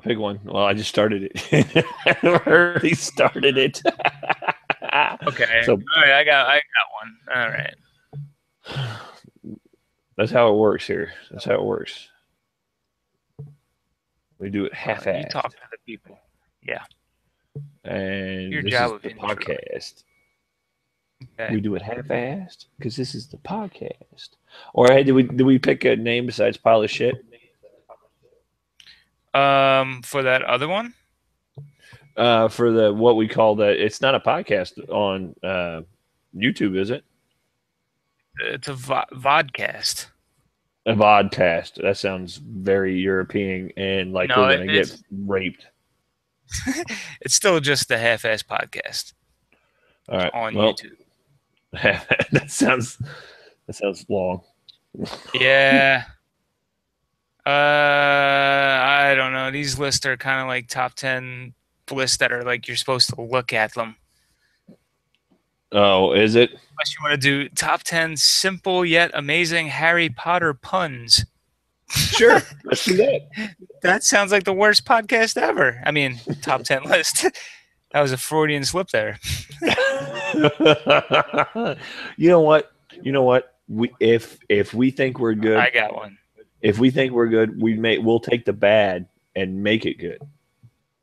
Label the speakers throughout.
Speaker 1: Pick one. Well, I just started it. I already started it.
Speaker 2: Okay.
Speaker 1: So
Speaker 2: All right. I got one. All right.
Speaker 1: that's how it works here. That's how it works. We do it
Speaker 2: You talk
Speaker 1: half-assed,
Speaker 2: to the people. Yeah.
Speaker 1: and
Speaker 2: Your
Speaker 1: this is
Speaker 2: job of
Speaker 1: the
Speaker 2: intro.
Speaker 1: podcast.
Speaker 2: Okay.
Speaker 1: We do it half-assed because this is the podcast. Or hey, did we pick a name besides pile of shit?
Speaker 2: For that other one,
Speaker 1: For the what we call the, it's not a podcast on YouTube, is it?
Speaker 2: it's a vodcast.
Speaker 1: A vodcast. That sounds very European and like we're
Speaker 2: No,
Speaker 1: gonna get
Speaker 2: it's
Speaker 1: raped.
Speaker 2: it's still just the half-ass podcast
Speaker 1: All right.
Speaker 2: on
Speaker 1: Well,
Speaker 2: YouTube.
Speaker 1: that sounds long.
Speaker 2: Yeah. I don't know. These lists are kind of like top 10 lists that are like you're supposed to look at them.
Speaker 1: Oh, is it?
Speaker 2: Unless you want to do top 10 simple yet amazing Harry Potter puns.
Speaker 1: Sure. Let's do that.
Speaker 2: That sounds like the worst podcast ever. I mean, top 10 list. That was a Freudian slip there.
Speaker 1: You know what? You know what? We if we think we're good,
Speaker 2: I got one.
Speaker 1: if we think we're good, we'll take the bad and make it good.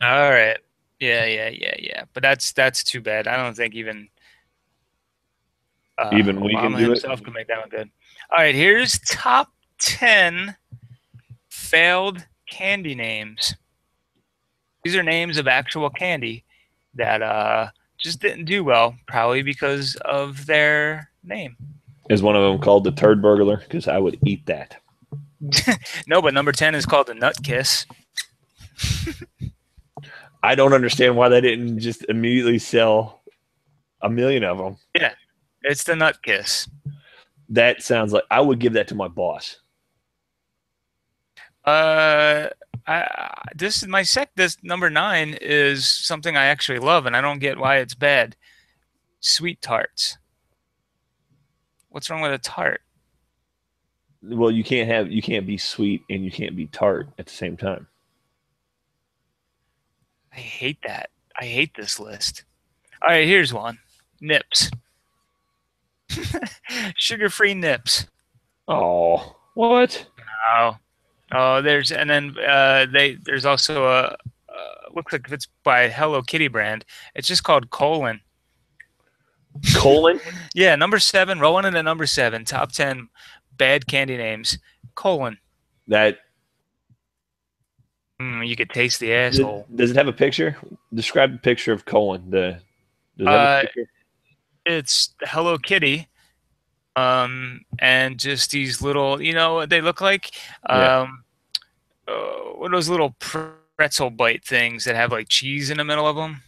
Speaker 2: All right. Yeah. But that's too bad. I don't think even
Speaker 1: Even we can
Speaker 2: Obama
Speaker 1: do it.
Speaker 2: himself could make that one good. All right, here's top 10 failed candy names. These are names of actual candy that just didn't do well, probably because of their name.
Speaker 1: Is one of them called the turd burglar? Because I would eat that.
Speaker 2: No, but number 10 is called the Nut Kiss.
Speaker 1: I don't understand why they didn't just immediately sell a million of them.
Speaker 2: Yeah, it's the Nut Kiss.
Speaker 1: That sounds like I would give that to my boss.
Speaker 2: This number 9 is something I actually love, and I don't get why it's bad. Sweet tarts. What's wrong with a tart?
Speaker 1: Well, you can't be sweet and you can't be tart at the same time.
Speaker 2: I hate that. I hate this list. All right, here's one. Nips. Sugar-free nips.
Speaker 1: Oh, what?
Speaker 2: Oh, there's also a looks like it's by Hello Kitty brand. It's just called Colon.
Speaker 1: Colon?
Speaker 2: Yeah, number 7. Rolling into number 7. Top 10 bad candy names. Colon.
Speaker 1: That
Speaker 2: You could taste the asshole.
Speaker 1: does it have a picture? Describe the picture of colon. Does it have a picture?
Speaker 2: It's Hello Kitty. And just these little, they look like
Speaker 1: Yeah,
Speaker 2: what are those little pretzel bite things that have like cheese in the middle of them?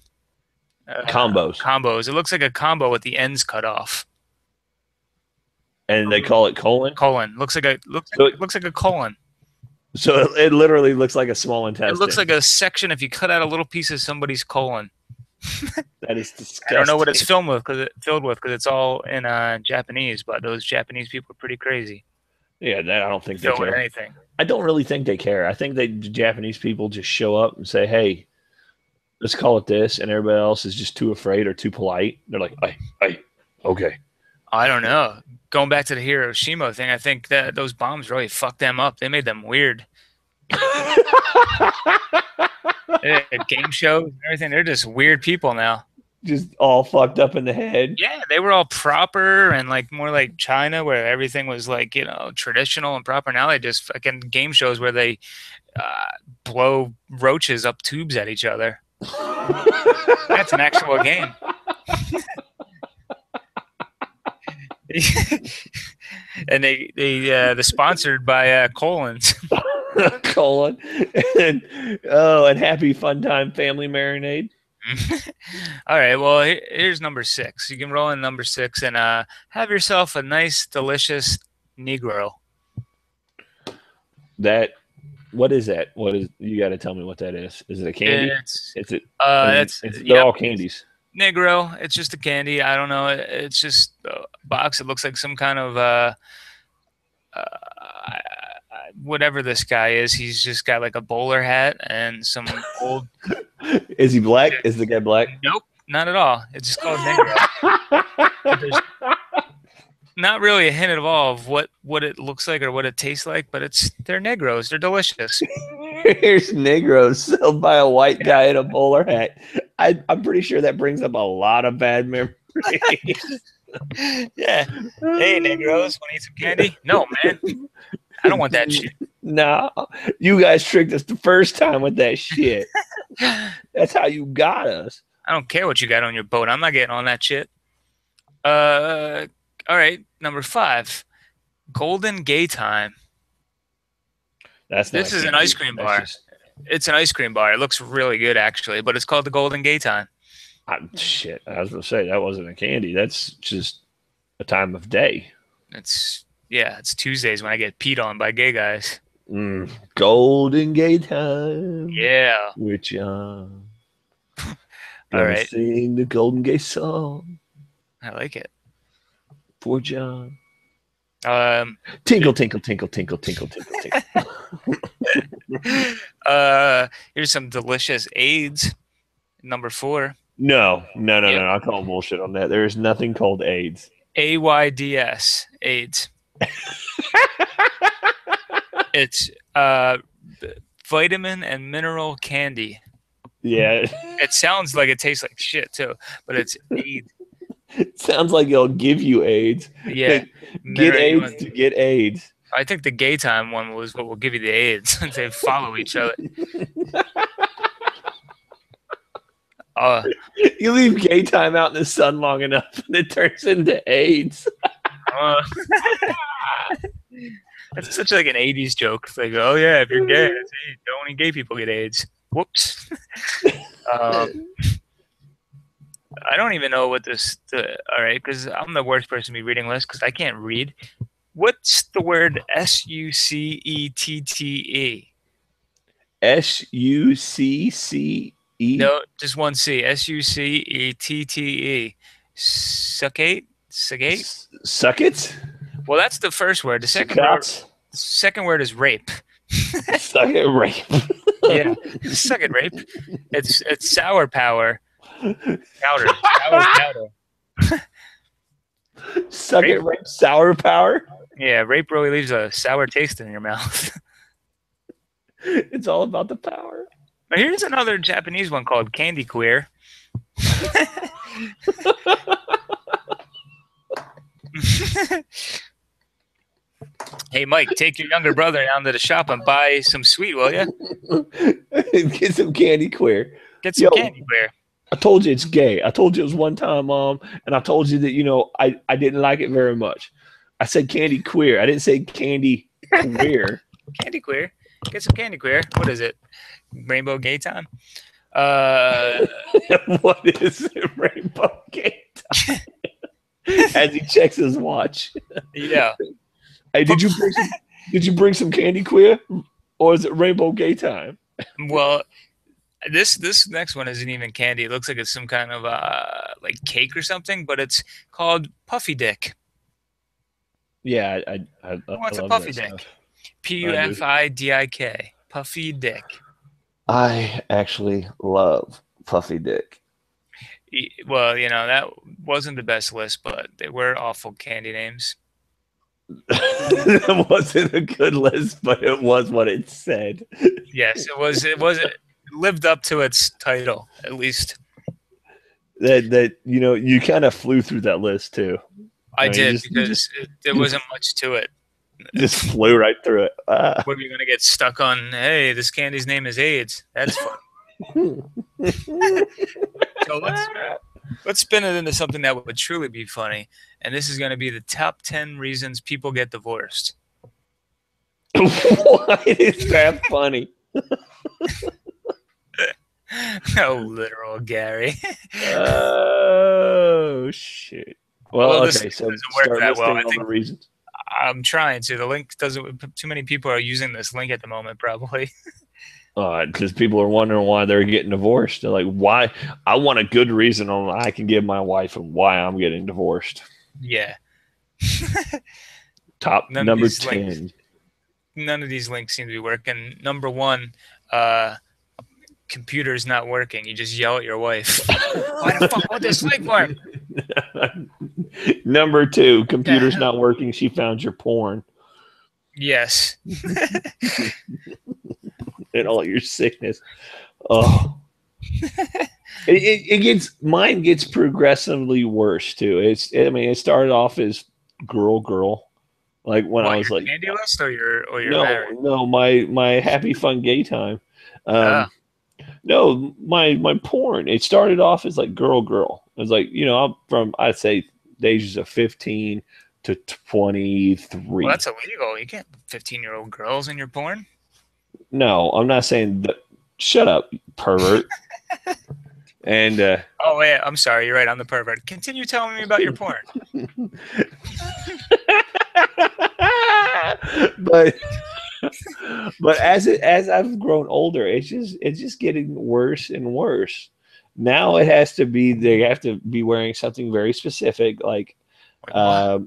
Speaker 1: combos,
Speaker 2: Combos. It looks like a combo with the ends cut off.
Speaker 1: and they call it colon.
Speaker 2: Colon
Speaker 1: So,
Speaker 2: looks like a colon.
Speaker 1: so it literally looks like a small
Speaker 2: It looks
Speaker 1: intestine.
Speaker 2: like a section if you cut out a little piece of somebody's colon.
Speaker 1: That is
Speaker 2: I don't know what
Speaker 1: disgusting.
Speaker 2: it's filled with because it's all in Japanese. But those Japanese people are pretty crazy.
Speaker 1: Yeah, that I don't think they
Speaker 2: Fill with
Speaker 1: care.
Speaker 2: anything.
Speaker 1: I don't really think they care. I think the Japanese people just show up and say, "Hey, let's call it this," and everybody else is just too afraid or too polite. They're like, "Hey, okay."
Speaker 2: I don't know. Going back to the Hiroshima thing, I think that those bombs really fucked them up. They made them weird. Game shows and everything. They're just weird people now.
Speaker 1: Just all fucked up in the head.
Speaker 2: Yeah, they were all proper and like more like China, where everything was like traditional and proper. Now they just fucking game shows where they blow roaches up tubes at each other. That's an actual game. And they're sponsored by Colons.
Speaker 1: Colon. And and happy fun time family marinade.
Speaker 2: All right, well here's number 6. You can roll in number 6 and have yourself a nice, delicious Negro.
Speaker 1: That what is that? What is you got to tell me what that is? Is it a candy? It's it. They're all candies.
Speaker 2: Negro. It's just a candy. I don't know. It's just a box. It looks like some kind of whatever this guy is, he's just got like a bowler hat and some old.
Speaker 1: Is he black? Is the guy black?
Speaker 2: Nope, not at all. It's just called Negro. There's not really a hint at all of what it looks like or what it tastes like, but they're Negros. They're delicious.
Speaker 1: Here's Negros sold by a white guy in a bowler hat. I'm pretty sure that brings up a lot of bad memories.
Speaker 2: Yeah. Hey, Negros, want to eat some candy? No, man. I don't want that shit.
Speaker 1: No, you guys tricked us the first time with that shit. That's how you got us.
Speaker 2: I don't care what you got on your boat. I'm not getting on that shit. All right, number 5, Golden Gay Time.
Speaker 1: This
Speaker 2: is an ice cream bar. It's an ice cream bar. It looks really good, actually, but it's called the Golden Gay Time.
Speaker 1: Shit, I was going to say that wasn't a candy. That's just a time of day.
Speaker 2: It's Tuesdays when I get peed on by gay guys.
Speaker 1: Golden Gay Time.
Speaker 2: Yeah.
Speaker 1: With John.
Speaker 2: All right.
Speaker 1: Sing the Golden Gay song.
Speaker 2: I like it.
Speaker 1: For John.
Speaker 2: Tinkle,
Speaker 1: tinkle, tinkle, tinkle, tinkle, tinkle, tinkle.
Speaker 2: Here's some delicious AIDS. Number 4.
Speaker 1: No. I call bullshit on that. There is nothing called AIDS.
Speaker 2: AIDS. AIDS. It's vitamin and mineral candy.
Speaker 1: Yeah.
Speaker 2: It sounds like it tastes like shit too, but it's AIDS.
Speaker 1: It sounds like it'll give you AIDS.
Speaker 2: Yeah.
Speaker 1: Get AIDS to get AIDS.
Speaker 2: I think the Gay Time one was what will give you the AIDS. They follow each other.
Speaker 1: You leave Gay Time out in the sun long enough and it turns into AIDS.
Speaker 2: That's such like an 80s joke. It's like, oh yeah, if you're gay, only gay people get AIDS. Whoops. I don't even know what this. All right, because I'm the worst person to be reading lists because I can't read. What's the word sucette?
Speaker 1: Succe?
Speaker 2: No, just one C. sucette. Suckate? Suckate?
Speaker 1: Suck it?
Speaker 2: Well, that's the first word. The second word is rape.
Speaker 1: Suck it, rape.
Speaker 2: Yeah, suck it, rape. It's sour power. Powder.
Speaker 1: Suck rape. It, rape. Sour power.
Speaker 2: Yeah, rape really leaves a sour taste in your mouth.
Speaker 1: It's all about the power.
Speaker 2: But here's another Japanese one called Candy Queer. Hey, Mike, take your younger brother down to the shop and buy some sweet, will you?
Speaker 1: Get some Candy Queer.
Speaker 2: Get some Candy Queer.
Speaker 1: I told you it's gay. I told you it was one time, Mom, and I told you that, I didn't like it very much. I said Candy Queer. I didn't say Candy Queer.
Speaker 2: Candy Queer. Get some Candy Queer. What is it? Rainbow Gay Time?
Speaker 1: What is it? Rainbow Gay Time? As he checks his watch.
Speaker 2: Yeah.
Speaker 1: Hey, did you bring some Candy Queer, or is it Rainbow Gay Time?
Speaker 2: Well, this next one isn't even candy. It looks like it's some kind of like cake or something, but it's called Puffy Dick.
Speaker 1: Yeah,
Speaker 2: what's a Puffy Dick? Stuff. Puffidik. Puffy Dick.
Speaker 1: I actually love Puffy Dick.
Speaker 2: Well, that wasn't the best list, but they were awful candy names.
Speaker 1: That wasn't a good list, but it was what it said.
Speaker 2: Yes, it was. It lived up to its title, at least.
Speaker 1: That you kind of flew through that list too.
Speaker 2: I did because there wasn't much to it.
Speaker 1: Just flew right through it.
Speaker 2: What are you gonna get stuck on? Hey, this candy's name is AIDS. That's fun. So let's spin it into something that would truly be funny, and this is going to be the top 10 reasons people get divorced.
Speaker 1: Why is that funny?
Speaker 2: Oh, literal Gary.
Speaker 1: Oh shit. Well, okay, so
Speaker 2: doesn't work that well. I think
Speaker 1: the reasons.
Speaker 2: I'm trying to. The link doesn't. Too many people are using this link at the moment, probably.
Speaker 1: Because people are wondering why they're getting divorced. They're like, why? I want a good reason on I can give my wife and why I'm getting divorced.
Speaker 2: Yeah.
Speaker 1: Top number 10.
Speaker 2: none of these links seem to be working. Number one, computer's not working. You just yell at your wife. Why the fuck would this link work?
Speaker 1: Number two, computer's not working. She found your porn.
Speaker 2: Yes.
Speaker 1: And all your sickness. Oh. Mine gets progressively worse too. It started off as girl. Like when I was
Speaker 2: your
Speaker 1: like
Speaker 2: candy list or your married?
Speaker 1: No, my happy fun gay time. No, my porn. It started off as like girl. It was like, I'm from, I'd say the ages of 15 to 23.
Speaker 2: Well, that's illegal. You can't put 15-year-old girls in your porn.
Speaker 1: No, I'm not saying that. Shut up, pervert. And
Speaker 2: oh yeah, I'm sorry. You're right. I'm the pervert. Continue telling me about your porn.
Speaker 1: but as I've grown older, it's just getting worse and worse. Now they have to be wearing something very specific, like a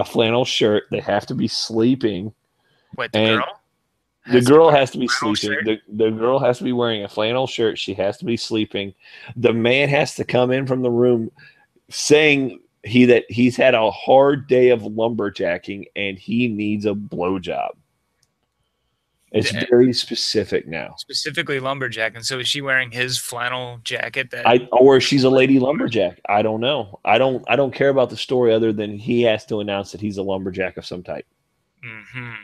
Speaker 1: flannel shirt. They have to be sleeping.
Speaker 2: Wait, the girl?
Speaker 1: The girl has to be sleeping. The girl has to be wearing a flannel shirt. She has to be sleeping. The man has to come in from the room saying he's had a hard day of lumberjacking and he needs a blowjob. It's very specific now.
Speaker 2: Specifically lumberjacking. So is she wearing his flannel jacket?
Speaker 1: Or she's a lady lumberjack. I don't know. I don't care about the story other than he has to announce that he's a lumberjack of some type.
Speaker 2: Mm-hmm.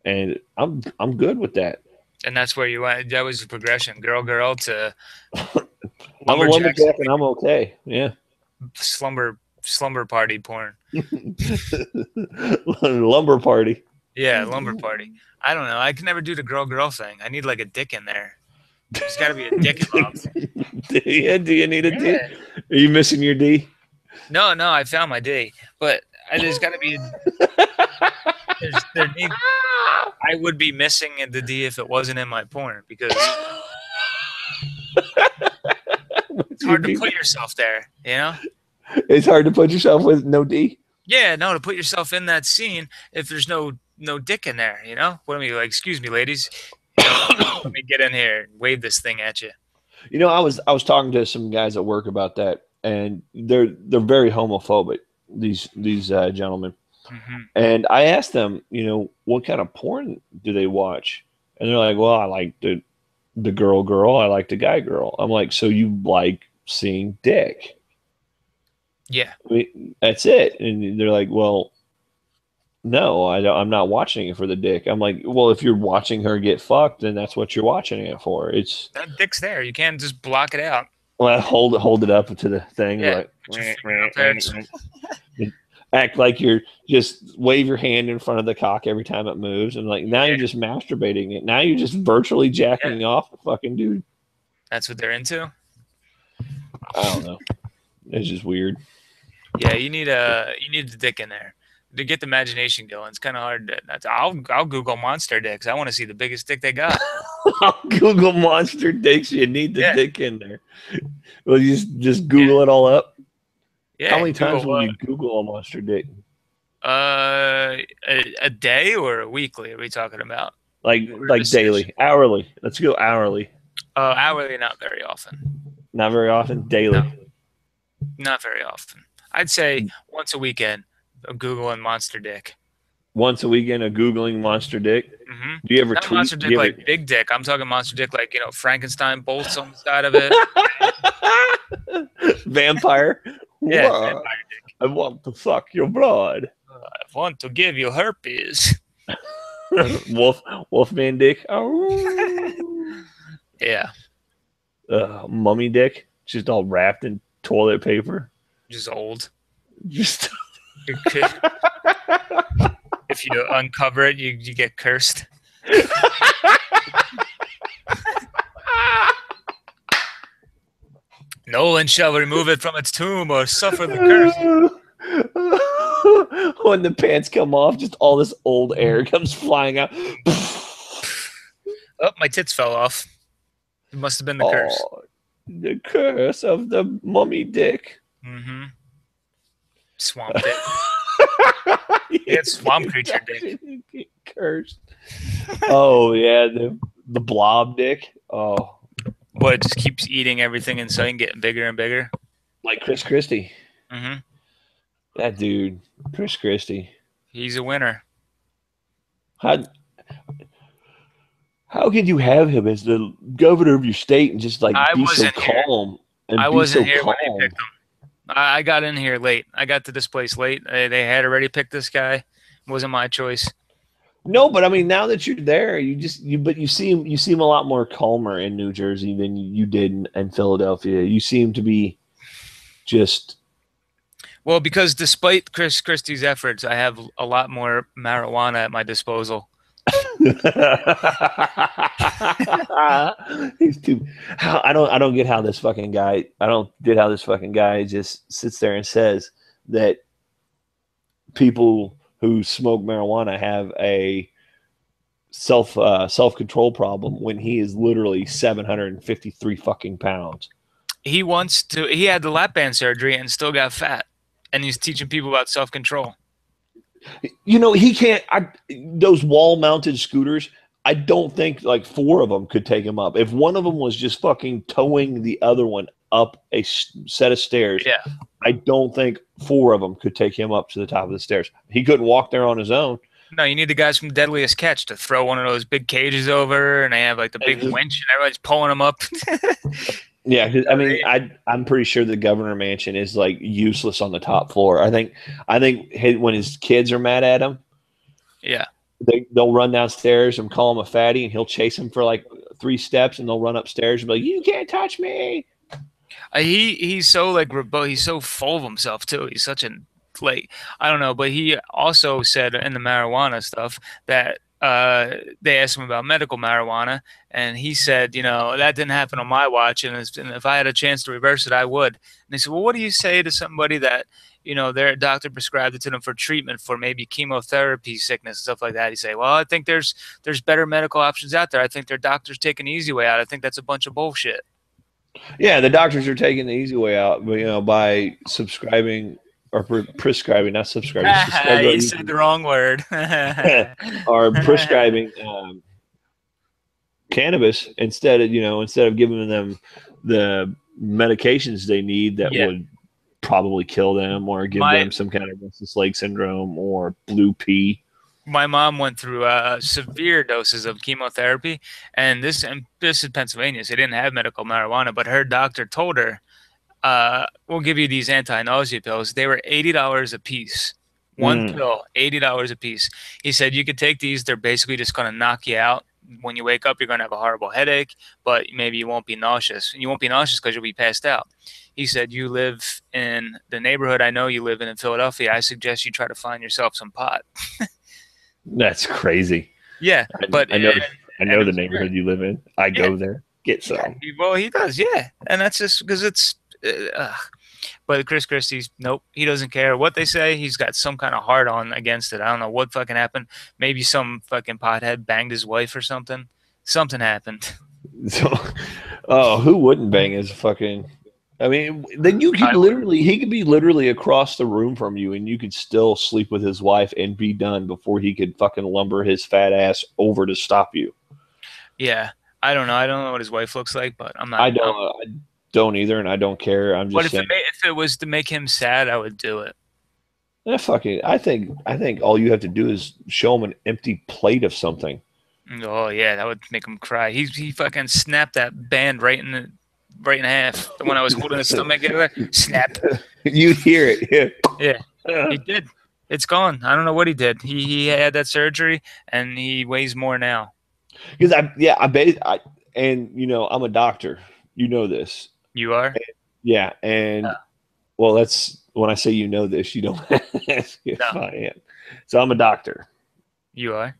Speaker 1: And I'm good with that.
Speaker 2: And that's where you went. That was the progression. Girl to
Speaker 1: I'm a lumberjack and I'm okay. Yeah.
Speaker 2: Slumber party porn.
Speaker 1: Lumber party.
Speaker 2: Yeah, lumber party. I don't know. I can never do the girl thing. I need like a dick in there. There's got to be a dick involved.
Speaker 1: Do you need a D? Are you missing your D?
Speaker 2: No, I found my D. But there's got to be I would be missing the D if it wasn't in my porn because it's hard to put yourself there, you know?
Speaker 1: It's hard to put yourself with no D?
Speaker 2: Yeah, no, to put yourself in that scene if there's no dick in there, you know? What I mean, like, excuse me, ladies. Let me get in here and wave this thing at you.
Speaker 1: I was talking to some guys at work about that, and they're very homophobic, these gentlemen.
Speaker 2: Mm-hmm.
Speaker 1: And I asked them, what kind of porn do they watch? And they're like, well, I like the girl, I like the guy girl. I'm like, so you like seeing dick?
Speaker 2: Yeah.
Speaker 1: I mean, that's it. And they're like, well, no, I'm not watching it for the dick. I'm like, well, if you're watching her get fucked, then that's what you're watching it for. It's
Speaker 2: that dick's there. You can't just block it out.
Speaker 1: Well, hold it up to the thing.
Speaker 2: Yeah.
Speaker 1: Like, act like you're just wave your hand in front of the cock every time it moves, and like now you're just masturbating it. Now you're just virtually jacking off the fucking dude.
Speaker 2: That's what they're into.
Speaker 1: I don't know. It's just weird.
Speaker 2: Yeah, you need the dick in there to get the imagination going. It's kind of hard. I'll Google monster dicks. I want to see the biggest dick they got.
Speaker 1: I'll Google monster dicks. You need the dick in there. Well, you just Google it all up.
Speaker 2: Yeah.
Speaker 1: How many times will you Google a monster dick?
Speaker 2: A day or a weekly? Are we talking about?
Speaker 1: Like daily, hourly? Let's go hourly.
Speaker 2: Hourly, not very often.
Speaker 1: Not very often. Daily.
Speaker 2: No, not very often. I'd say once a weekend. Googling monster dick.
Speaker 1: Once a weekend of Googling monster dick.
Speaker 2: Mm-hmm.
Speaker 1: Do you ever
Speaker 2: not
Speaker 1: tweet?
Speaker 2: Monster dick like big dick? I'm talking monster dick like Frankenstein bolts on the side of it.
Speaker 1: Vampire.
Speaker 2: Yeah, vampire dick.
Speaker 1: I want to suck your blood.
Speaker 2: I want to give you herpes.
Speaker 1: Wolfman dick. Oh.
Speaker 2: Yeah.
Speaker 1: Mummy dick. Just all wrapped in toilet paper.
Speaker 2: Just old.
Speaker 1: Just.
Speaker 2: If you uncover it, you get cursed. No one shall remove it from its tomb or suffer the curse.
Speaker 1: When the pants come off, just all this old air comes flying out.
Speaker 2: Oh, my tits fell off. It must have been the curse.
Speaker 1: The curse of the mummy dick.
Speaker 2: Mm-hmm. Swamp dick. It's swamp creature dick.
Speaker 1: Cursed. Oh yeah, the blob dick. Oh,
Speaker 2: But it just keeps eating everything in sight and getting bigger and bigger.
Speaker 1: like Chris Christie.
Speaker 2: Mm-hmm.
Speaker 1: That dude, Chris Christie.
Speaker 2: He's a winner.
Speaker 1: How could you have him as the governor of your state and just like
Speaker 2: I
Speaker 1: be so
Speaker 2: wasn't here.
Speaker 1: calm and
Speaker 2: I
Speaker 1: be
Speaker 2: wasn't
Speaker 1: so
Speaker 2: here when
Speaker 1: calm?
Speaker 2: they picked him. I got in here late. I got to this place late. They had already picked this guy. It wasn't my choice.
Speaker 1: No, but I mean, now that you're there, but you seem a lot more calmer in New Jersey than you did in Philadelphia. You seem to be just
Speaker 2: Well, because despite Chris Christie's efforts, I have a lot more marijuana at my disposal.
Speaker 1: he's too. I don't get how this fucking guy. I don't get how this fucking guy just sits there and says that people who smoke marijuana have a self control problem when he is literally 753 fucking pounds.
Speaker 2: He had the lap band surgery and still got fat, and he's teaching people about self control.
Speaker 1: You know, he can't. Those wall mounted scooters, I don't think like 4 of them could take him up. If one of them was just fucking towing the other one up a set of stairs,
Speaker 2: Yeah.
Speaker 1: I don't think 4 of them could take him up to the top of the stairs. He couldn't walk there on his own.
Speaker 2: No, you need the guys from Deadliest Catch to throw one of those big cages over, and they have like the big winch, and everybody's pulling them up.
Speaker 1: Yeah, I mean, I'm pretty sure the governor mansion is like useless on the top floor. I think when his kids are mad at him,
Speaker 2: yeah,
Speaker 1: they'll run downstairs and call him a fatty, and he'll chase him for like 3 steps, and they'll run upstairs and be like, "You can't touch me."
Speaker 2: He's so like he's so full of himself too. He's such an like I don't know, but he also said in the marijuana stuff that they asked him about medical marijuana, and he said, you know, that didn't happen on my watch, and if I had a chance to reverse it, I would. And they said, well, what do you say to somebody that, you know, their doctor prescribed it to them for treatment for maybe chemotherapy sickness and stuff like that? He say, well, I think there's better medical options out there. I think their doctors take an easy way out. I think that's a bunch of bullshit.
Speaker 1: Yeah, the doctors are taking the easy way out, you know, by subscribing or prescribing, not subscribing.
Speaker 2: You said the wrong word.
Speaker 1: Or prescribing cannabis instead of giving them the medications they need that would probably kill them or give them some kind of restless leg syndrome or blue pea.
Speaker 2: My mom went through severe doses of chemotherapy, and this is Pennsylvania, so they didn't have medical marijuana, but her doctor told her, we'll give you these anti-nausea pills. They were $80 a piece. One pill, $80 a piece. He said, you could take these. They're basically just going to knock you out. When you wake up, you're going to have a horrible headache, but maybe you won't be nauseous. And you won't be nauseous because you'll be passed out. He said, you live in the neighborhood I know you live in Philadelphia. I suggest you try to find yourself some pot.
Speaker 1: That's crazy.
Speaker 2: Yeah, but
Speaker 1: I know the neighborhood you live in. I go there, get some.
Speaker 2: Yeah, well, he does, yeah, and that's just because it's. But Chris Christie's, nope, he doesn't care what they say. He's got some kind of hard on against it. I don't know what fucking happened. Maybe some fucking pothead banged his wife or something. Something happened.
Speaker 1: So, who wouldn't bang his fucking? I mean, then he could be literally across the room from you, and you could still sleep with his wife and be done before he could fucking lumber his fat ass over to stop you.
Speaker 2: Yeah, I don't know. I don't know what his wife looks like, but I'm not.
Speaker 1: I don't either, and I don't care. I'm just saying.
Speaker 2: If it was to make him sad, I would do it.
Speaker 1: I think all you have to do is show him an empty plate of something.
Speaker 2: Oh yeah, that would make him cry. He fucking snapped that band right in half. The one I was holding his stomach, snap.
Speaker 1: You hear it,
Speaker 2: yeah. He did. It's gone. I don't know what he did. He had that surgery, and he weighs more now.
Speaker 1: Because and you know, I'm a doctor. You know this.
Speaker 2: You are?
Speaker 1: Yeah, and well, that's when I say you know this, you don't ask if I am. So I'm a doctor.
Speaker 2: You are?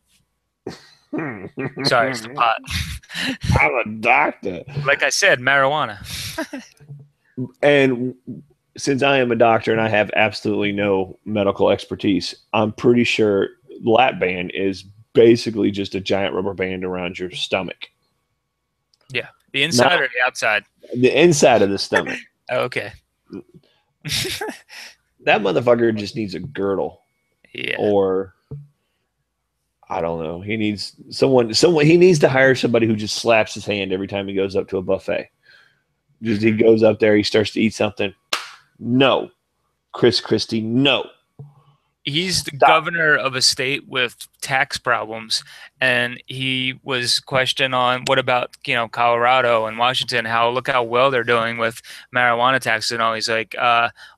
Speaker 2: Sorry, it's the pot.
Speaker 1: I'm a doctor.
Speaker 2: Like I said, marijuana.
Speaker 1: And since I am a doctor and I have absolutely no medical expertise, I'm pretty sure lap band is basically just a giant rubber band around your stomach.
Speaker 2: Yeah. The inside or the outside?
Speaker 1: The inside of the stomach.
Speaker 2: Oh, okay.
Speaker 1: That motherfucker just needs a girdle.
Speaker 2: Yeah.
Speaker 1: Or I don't know. He needs someone. He needs to hire somebody who just slaps his hand every time he goes up to a buffet. Just he goes up there, he starts to eat something. No, Chris Christie. No.
Speaker 2: He's the governor of a state with tax problems, and he was questioned on what about Colorado and Washington? Look how well they're doing with marijuana taxes and all. He's like,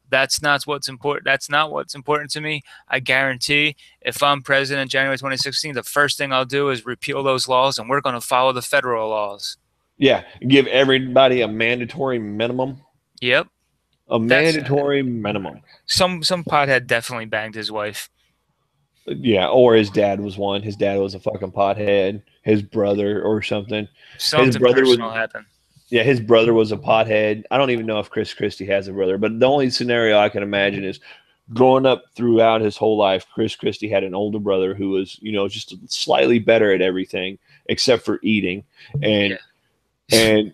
Speaker 2: that's not what's important. That's not what's important to me. I guarantee, if I'm president in January 2016, the first thing I'll do is repeal those laws, and we're going to follow the federal laws.
Speaker 1: Yeah, give everybody a mandatory minimum.
Speaker 2: Yep.
Speaker 1: A mandatory minimum.
Speaker 2: Some pothead definitely banged his wife.
Speaker 1: Yeah, or his dad was one. His dad was a fucking pothead. His brother or something.
Speaker 2: His brother happened.
Speaker 1: Yeah, his brother was a pothead. I don't even know if Chris Christie has a brother, but the only scenario I can imagine is growing up throughout his whole life, Chris Christie had an older brother who was, just slightly better at everything except for eating. And and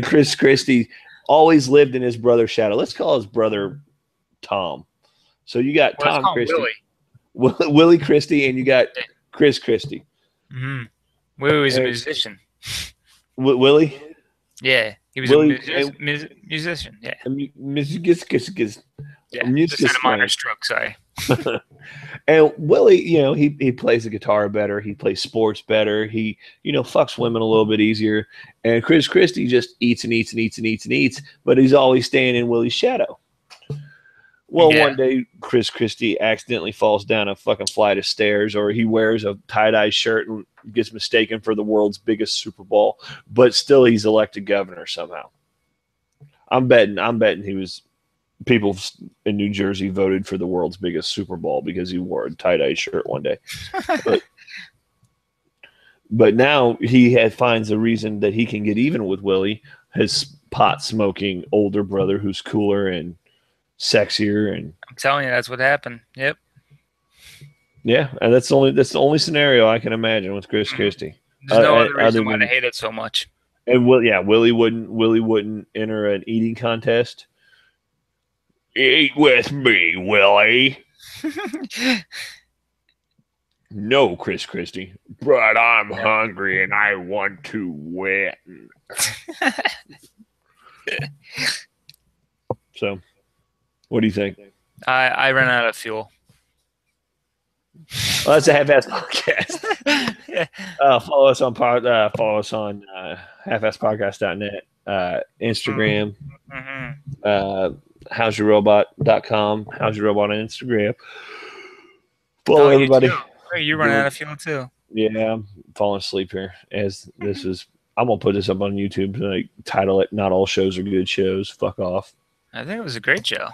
Speaker 1: Chris Christie always lived in his brother's shadow. Let's call his brother Tom. So you got Tom Christie, Willie Christie, and you got Chris Christie.
Speaker 2: Mm-hmm. Willie was a musician.
Speaker 1: Willie?
Speaker 2: Yeah, he was a musician. Yeah. Just had a minor stroke. Sorry.
Speaker 1: And Willie, he plays the guitar better. He plays sports better. He, fucks women a little bit easier. And Chris Christie just eats and eats and eats and eats and eats, but he's always staying in Willie's shadow. Well, one day Chris Christie accidentally falls down a fucking flight of stairs, or he wears a tie-dye shirt and gets mistaken for the world's biggest Super Bowl, but still he's elected governor somehow. I'm betting he was. People in New Jersey voted for the world's biggest Super Bowl because he wore a tie-dye shirt one day. But now he finds a reason that he can get even with Willie, his pot-smoking older brother who's cooler and sexier. And
Speaker 2: I'm telling you, that's what happened. Yep.
Speaker 1: Yeah, and that's the only scenario I can imagine with Chris Christie.
Speaker 2: There's no other reason why I hate it so much.
Speaker 1: And Willie wouldn't enter an eating contest. Eat with me, Willie. No, Chris Christie, but I'm hungry and I want to win. So, what do you think?
Speaker 2: I ran out of fuel.
Speaker 1: Well, that's a half-ass podcast.
Speaker 2: Yeah.
Speaker 1: Follow us on halfasspodcast.net, Instagram.
Speaker 2: Mm-hmm.
Speaker 1: howsyourrobot.com, How's Your Robot on Instagram. Follow everybody.
Speaker 2: You run out of fuel too.
Speaker 1: Yeah, I'm falling asleep here as this is. I'm gonna put this up on YouTube and title it "Not All Shows Are Good Shows." Fuck off.
Speaker 2: I think it was a great show.